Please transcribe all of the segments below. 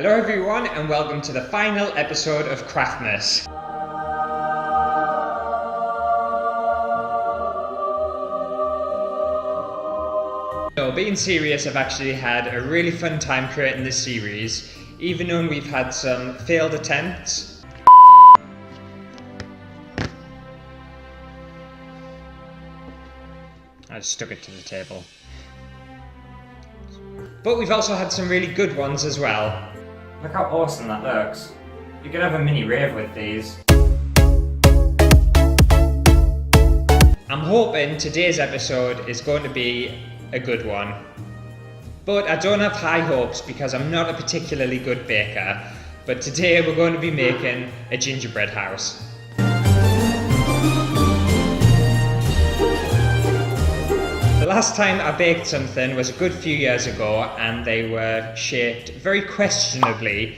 Hello everyone and welcome to the final episode of Craftmas. No, being serious, I've actually had a really fun time creating this series, even though we've had some failed attempts. I just stuck it to the table. But we've also had some really good ones as well. Look how awesome that looks. You could have a mini rave with these. I'm hoping today's episode is going to be a good one. But I don't have high hopes because I'm not a particularly good baker. But today we're going to be making a gingerbread house. The last time I baked something was a good few years ago and they were shaped very questionably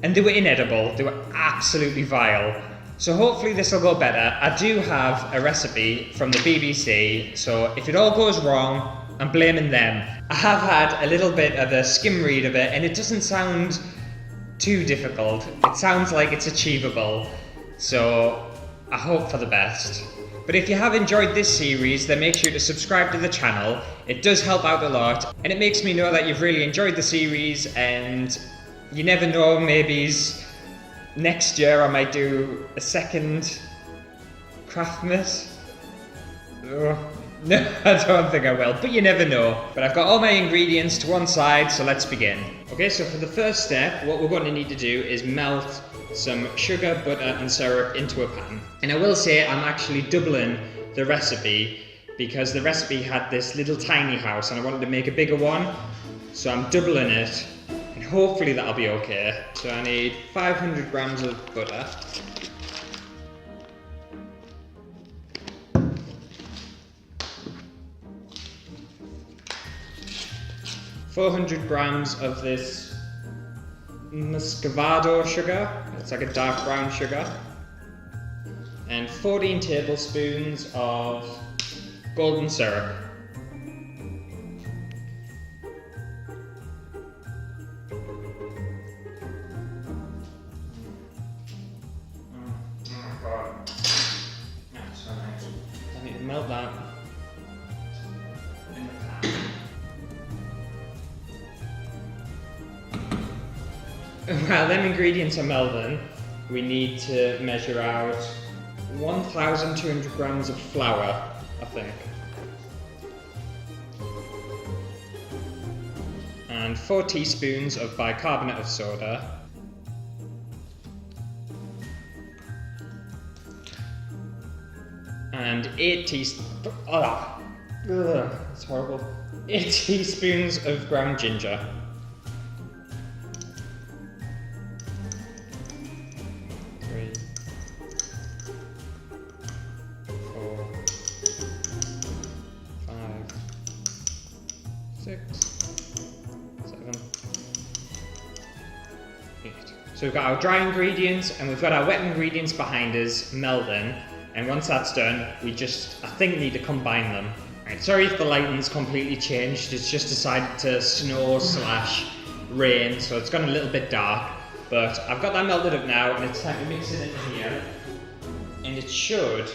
and they were inedible, they were absolutely vile. So hopefully this will go better. I do have a recipe from the BBC, so if it all goes wrong, I'm blaming them. I have had a little bit of a skim read of it and it doesn't sound too difficult. It sounds like it's achievable, so I hope for the best. But if you have enjoyed this series, then make sure to subscribe to the channel. It does help out a lot, and it makes me know that you've really enjoyed the series, and you never know, maybe next year I might do a second Craftmas. Oh, no, I don't think I will, but you never know. But I've got all my ingredients to one side, so let's begin. Okay, so for the first step, what we're going to need to do is melt some sugar, butter and syrup into a pan. And I will say I'm actually doubling the recipe because the recipe had this little tiny house and I wanted to make a bigger one. So I'm doubling it and hopefully that'll be okay. So I need 500 grams of butter. ,400 grams of this muscovado sugar, it's like a dark brown sugar, and 14 tablespoons of golden syrup. Oh god, that's so nice. I need to melt that. While them ingredients are melting, we need to measure out 1,200 grams of flour, I think. And 4 teaspoons of bicarbonate of soda. And 8 teaspoons, that's horrible. 8 teaspoons of ground ginger. 6, 7, 8. So we've got our dry ingredients and we've got our wet ingredients behind us melting, and once that's done we just, I think, need to combine them. Right, sorry if the lighting's completely changed, it's just decided to snow / rain, so it's gone a little bit dark, but I've got that melted up now and it's time to mix it into here, and it should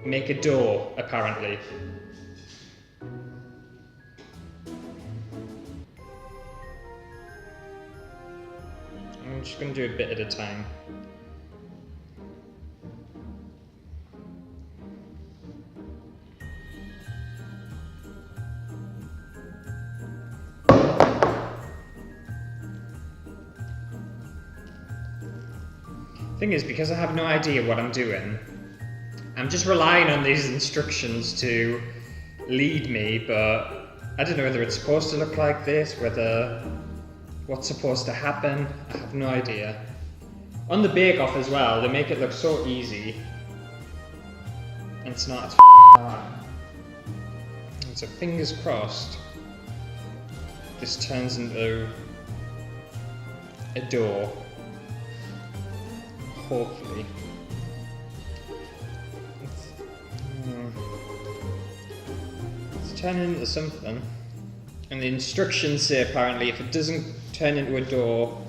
make a dough apparently. I'm just going to do a bit at a time. Thing is, because I have no idea what I'm doing, I'm just relying on these instructions to lead me, but I don't know whether it's supposed to look like this, what's supposed to happen, I have no idea. On the Bake Off as well, they make it look so easy. It's not, it's hard. So fingers crossed, this turns into a dough. Hopefully. It's turning into something. And the instructions say apparently if it doesn't turn into a dough,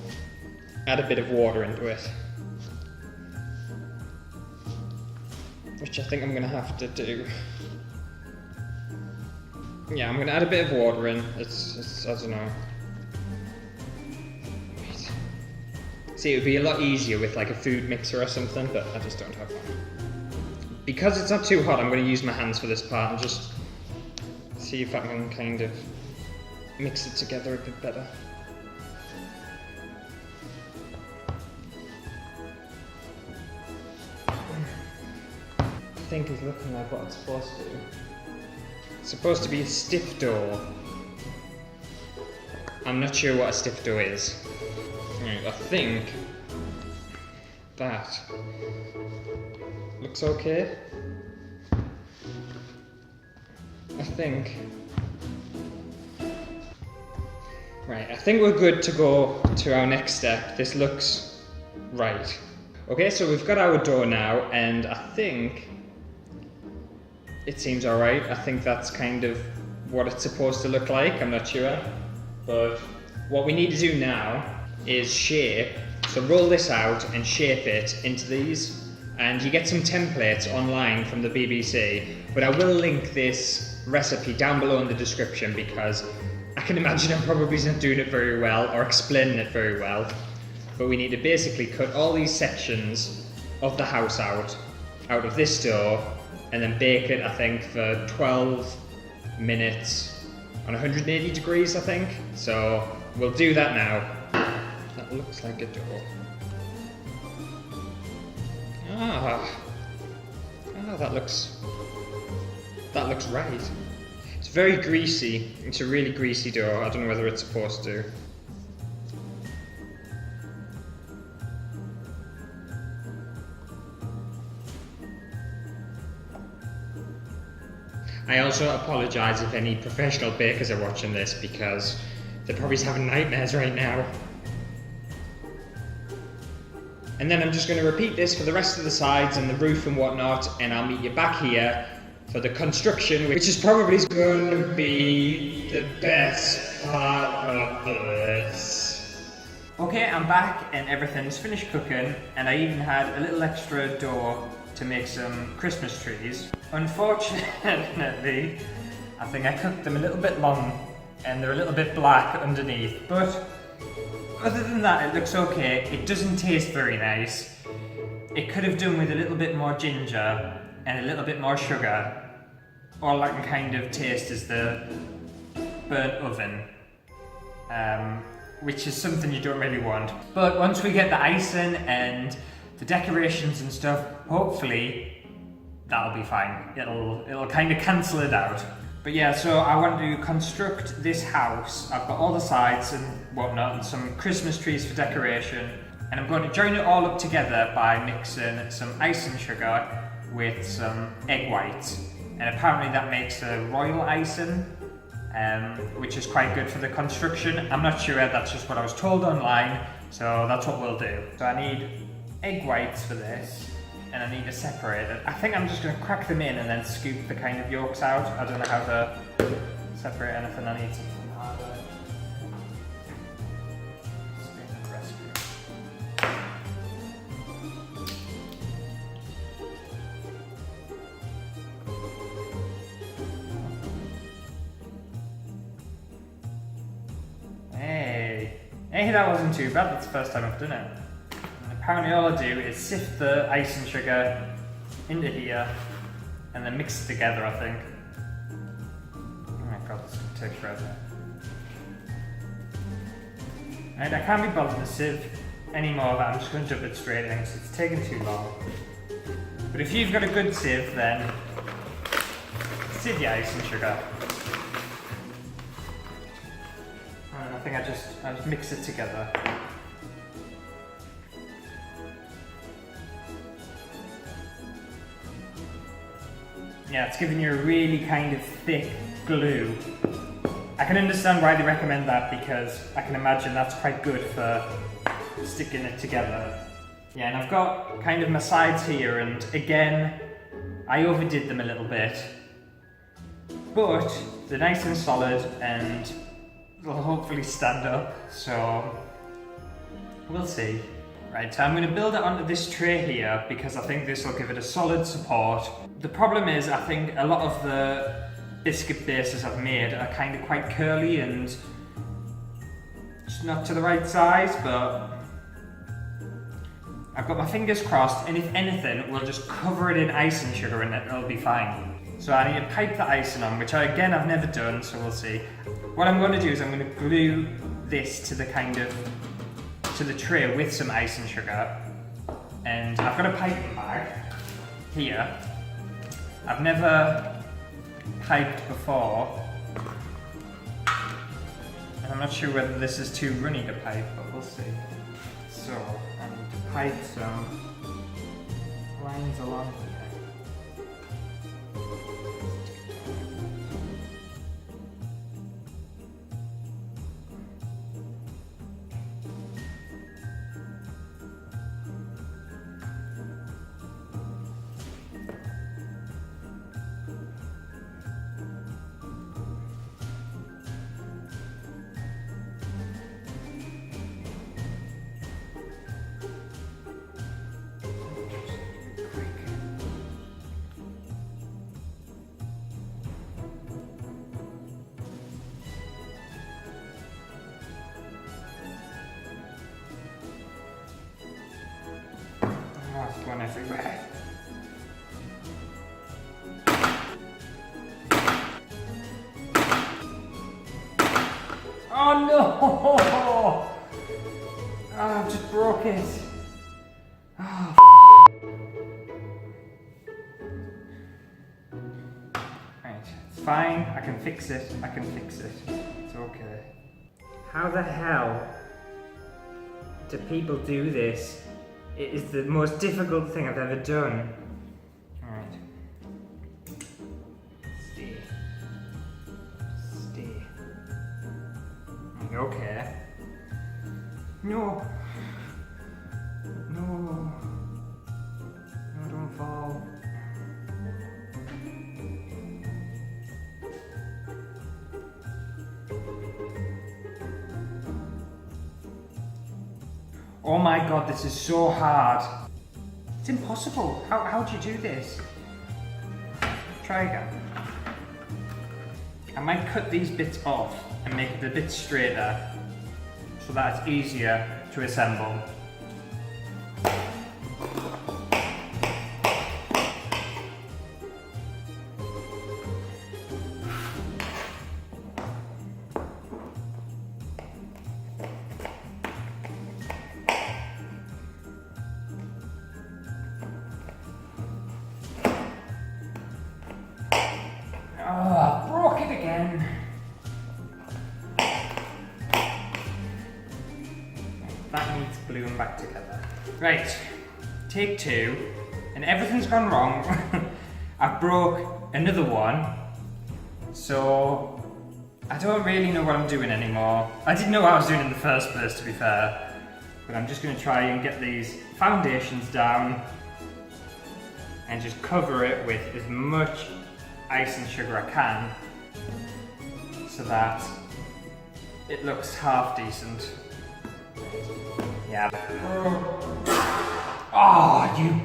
add a bit of water into it. Which I think I'm going to have to do. Yeah, I'm going to add a bit of water in. It's I don't know. Wait. See, it would be a lot easier with like a food mixer or something, but I just don't have one. Because it's not too hot, I'm going to use my hands for this part and just see if I can kind of mix it together a bit better. I think it's looking like what it's supposed to. It's supposed to be a stiff dough. I'm not sure what a stiff dough is. Right, I think that looks okay. I think. Right, I think we're good to go to our next step. This looks right. Okay, so we've got our dough now, and I think it seems alright. I think that's kind of what it's supposed to look like. I'm not sure. But what we need to do now is shape. So roll this out and shape it into these. And you get some templates online from the BBC. But I will link this recipe down below in the description because I can imagine I'm probably not doing it very well or explaining it very well. But we need to basically cut all these sections of the house out of this dough, and then bake it, I think, for 12 minutes on 180 degrees, I think. So we'll do that now. That looks like a dough. That looks right. It's very greasy. It's a really greasy dough. I don't know whether it's supposed to. I also apologise if any professional bakers are watching this because they're probably having nightmares right now. And then I'm just going to repeat this for the rest of the sides and the roof and whatnot, and I'll meet you back here for the construction, which is probably going to be the best part of this. Okay, I'm back and everything's finished cooking, and I even had a little extra dough to make some Christmas trees. Unfortunately, I think I cooked them a little bit long and they're a little bit black underneath, but other than that it looks okay. It doesn't taste very nice. It could have done with a little bit more ginger and a little bit more sugar. All I can kind of taste is the burnt oven, which is something you don't really want. But once we get the icing and the decorations and stuff, hopefully that'll be fine. It'll kind of cancel it out. But yeah, so I want to construct this house. I've got all the sides and whatnot and some Christmas trees for decoration. And I'm going to join it all up together by mixing some icing sugar with some egg whites. And apparently that makes a royal icing, which is quite good for the construction. I'm not sure, that's just what I was told online, so that's what we'll do. So I need egg whites for this, and I need to separate it. I think I'm just going to crack them in and then scoop the kind of yolks out. I don't know how to separate anything. I need something harder. Standard recipe. Hey, that wasn't too bad. That's the first time I've done it. Apparently all I do is sift the icing sugar into here and then mix it together, I think. Oh my god, this takes forever. Right, I can't be bothered to sieve anymore, but I'm just going to jump it straight in because it's taking too long. But if you've got a good sieve, then sieve your icing sugar. And I think I just mix it together. Yeah, it's giving you a really kind of thick glue. I can understand why they recommend that because I can imagine that's quite good for sticking it together. Yeah, and I've got kind of my sides here, and again, I overdid them a little bit. But they're nice and solid, and it'll hopefully stand up, so we'll see. Right, so I'm going to build it onto this tray here because I think this will give it a solid support. The problem is I think a lot of the biscuit bases I've made are kind of quite curly and just not to the right size, but I've got my fingers crossed, and if anything, we'll just cover it in icing sugar and it'll be fine. So I need to pipe the icing on, which I've never done, so we'll see. What I'm going to do is I'm going to glue this to the tray with some icing sugar, and I've got a piping bag here. I've never piped before, and I'm not sure whether this is too runny to pipe, but we'll see. So I need to pipe some lines along here. It's going everywhere. Oh no! Oh, I've just broke it. Oh, right, it's fine. I can fix it. It's okay. How the hell do people do this? It is the most difficult thing I've ever done. Alright. Stay. Okay. No, don't fall. Oh my god, this is so hard. It's impossible. How do you do this? Try again. I might cut these bits off and make it a bit straighter so that it's easier to assemble. Oh, I broke it again. That needs gluing back together. Right, take two, and everything's gone wrong. I broke another one, so I don't really know what I'm doing anymore. I didn't know what I was doing in the first place, to be fair, but I'm just going to try and get these foundations down and just cover it with as much icing sugar I can so that it looks half decent. Yeah. Oh, you.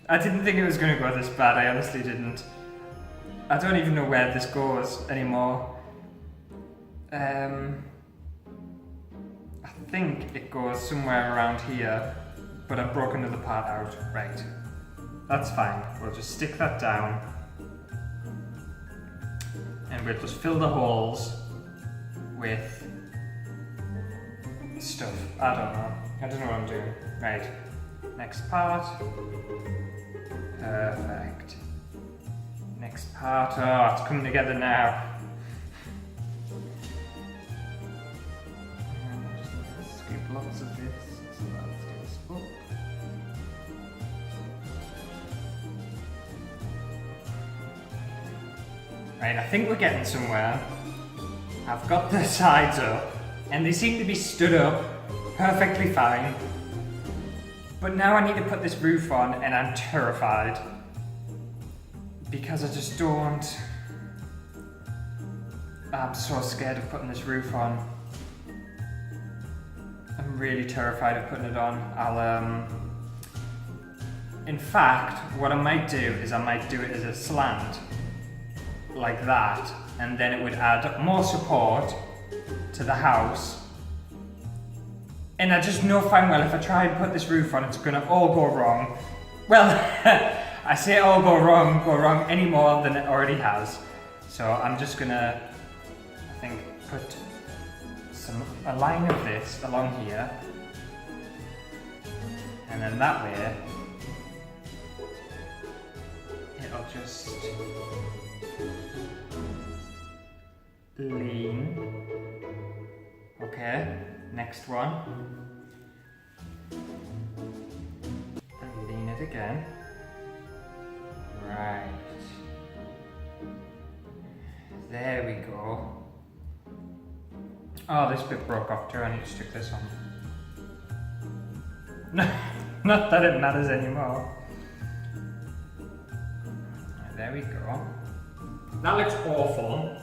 I didn't think it was going to go this bad. I honestly didn't. I don't even know where this goes anymore. I think it goes somewhere around here, but I've broken another part out. Right. That's fine. We'll just stick that down. And we'll just fill the holes with stuff. I don't know what I'm doing. Right. Next part. Perfect. Next part. Oh, it's coming together now. Scoop lots of this so that it stays up. Right, I think we're getting somewhere. I've got the sides up, and they seem to be stood up perfectly fine. But now I need to put this roof on and I'm terrified. Because I just don't... I'm so scared of putting this roof on. I'm really terrified of putting it on. In fact, what I might do is I might do it as a slant, like that, and then it would add more support to the house. And I just know fine well if I try and put this roof on, it's gonna all go wrong. Well, I say all go wrong any more than it already has. So I'm just gonna, I think, put a line of this along here, and then that way it'll just lean. Okay, next one. And lean it again. Right. There we go. Oh, this bit broke off too. I need to stick this on. Not that it matters anymore. Right, there we go. That looks awful.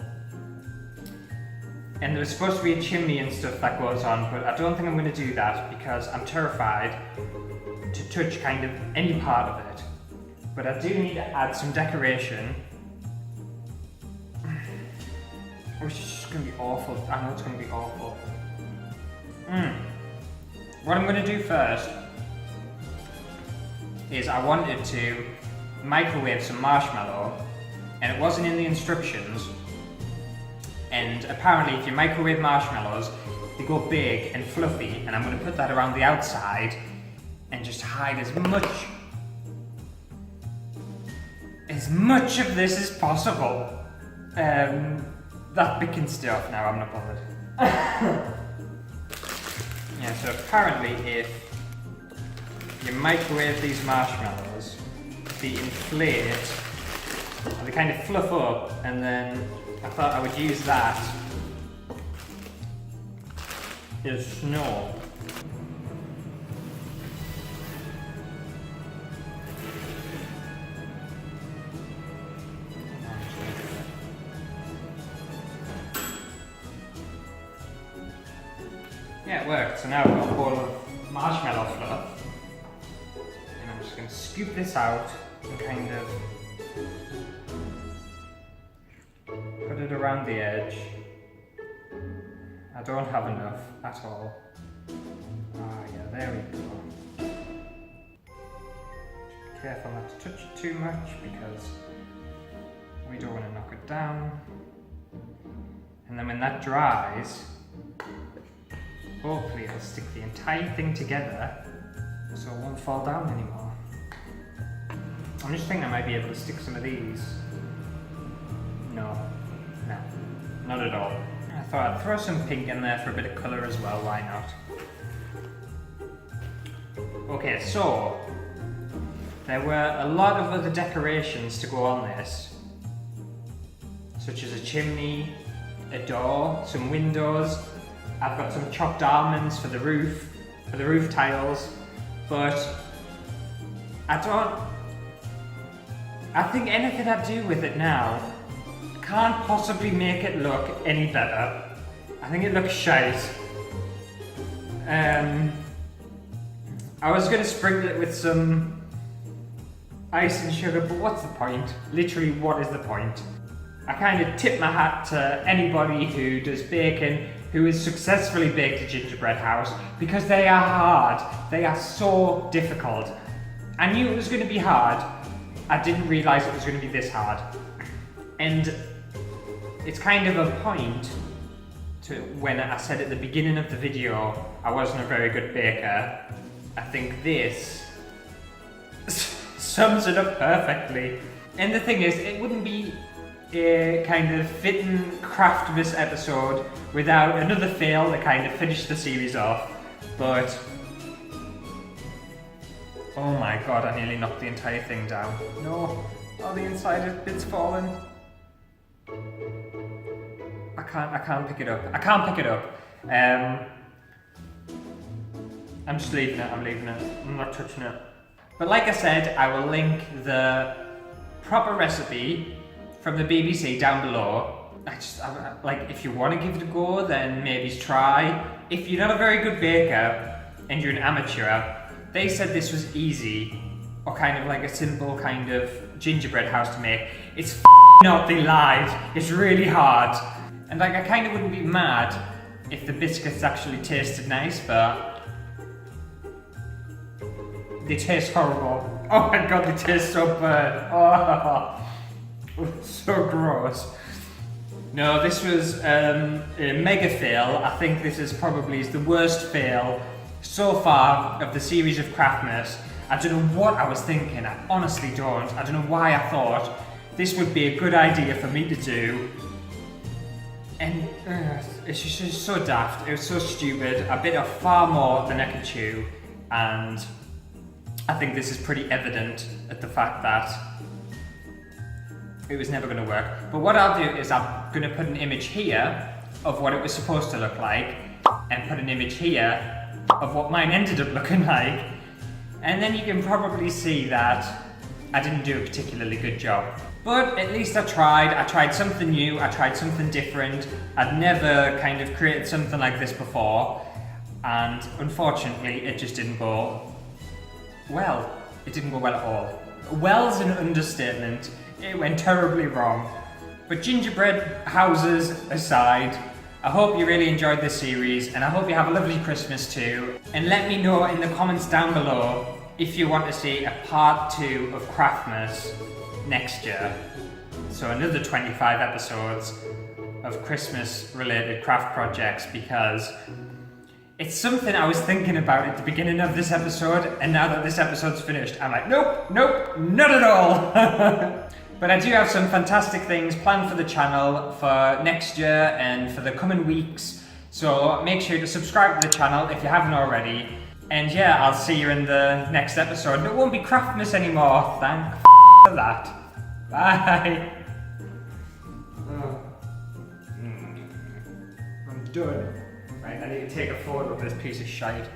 And there's supposed to be a chimney and stuff that goes on, but I don't think I'm going to do that because I'm terrified to touch kind of any part of it. But I do need to add some decoration. Which is just going to be awful. I know it's going to be awful. What I'm going to do first is I wanted to microwave some marshmallow, and it wasn't in the instructions. And apparently if you microwave marshmallows, they go big and fluffy, and I'm going to put that around the outside and just hide as much of this as possible. That bit can stay off now, I'm not bothered. Yeah, so apparently if you microwave these marshmallows, they inflate, or they kind of fluff up, and then I thought I would use that as snow. Yeah, it worked. So now I've got a bowl of marshmallow fluff. And I'm just going to scoop this out and kind of put it around the edge. I don't have enough at all. Ah, yeah, there we go. Be careful not to touch it too much because we don't want to knock it down. And then when that dries, hopefully it'll stick the entire thing together so it won't fall down anymore. I'm just thinking I might be able to stick some of these. No, not at all. I thought I'd throw some pink in there for a bit of colour as well, why not? Okay, so there were a lot of other decorations to go on this, such as a chimney, a door, some windows. I've got some chopped almonds for the roof tiles, but I think anything I do with it now can't possibly make it look any better. I think it looks shite. I was going to sprinkle it with some ice and sugar, but what's the point? Literally, what is the point? I kind of tip my hat to anybody who does baking, who has successfully baked a gingerbread house, because they are hard. They are so difficult. I knew it was going to be hard. I didn't realise it was going to be this hard. And it's kind of a point to when I said at the beginning of the video I wasn't a very good baker. I think this sums it up perfectly. And the thing is, it wouldn't be a kind of fitting Craftmas episode without another fail to kind of finish the series off. But oh my god, I nearly knocked the entire thing down. No, oh, the inside bit's fallen. I can't pick it up. I I'm just leaving it, I'm not touching it. But like I said, I will link the proper recipe from the BBC down below. Like, if you want to give it a go, then maybe try. If you're not a very good baker and you're an amateur, they said this was easy, or kind of like a simple kind of gingerbread house to make. It's not, they lied. It's really hard. And like, I kind of wouldn't be mad if the biscuits actually tasted nice, but they taste horrible. Oh my god, they taste so bad. Oh, so gross. No, this was a mega fail. I think this is probably the worst fail so far of the series of Craftmas. I don't know what I was thinking. I honestly don't. I don't know why I thought this would be a good idea for me to do. And it's just so daft. It was so stupid. I bit off far more than I could chew. And I think this is pretty evident at the fact that it was never going to work. But what I'll do is I'm going to put an image here of what it was supposed to look like, and put an image here of what mine ended up looking like. And then you can probably see that I didn't do a particularly good job. But at least I tried something new, I tried something different. I'd never kind of created something like this before, and unfortunately it just didn't go well. It didn't go well at all. Well's an understatement. It went terribly wrong. But gingerbread houses aside, I hope you really enjoyed this series, and I hope you have a lovely Christmas too. And let me know in the comments down below if you want to see a part 2 of Craftmas next year. So another 25 episodes of Christmas related craft projects, because it's something I was thinking about at the beginning of this episode, and now that this episode's finished, I'm like, nope, not at all. But I do have some fantastic things planned for the channel for next year and for the coming weeks. So make sure to subscribe to the channel if you haven't already. And yeah, I'll see you in the next episode. It won't be Craftmas anymore, thank for that. Bye. I'm done. Right, I need to take a photo of this piece of shite.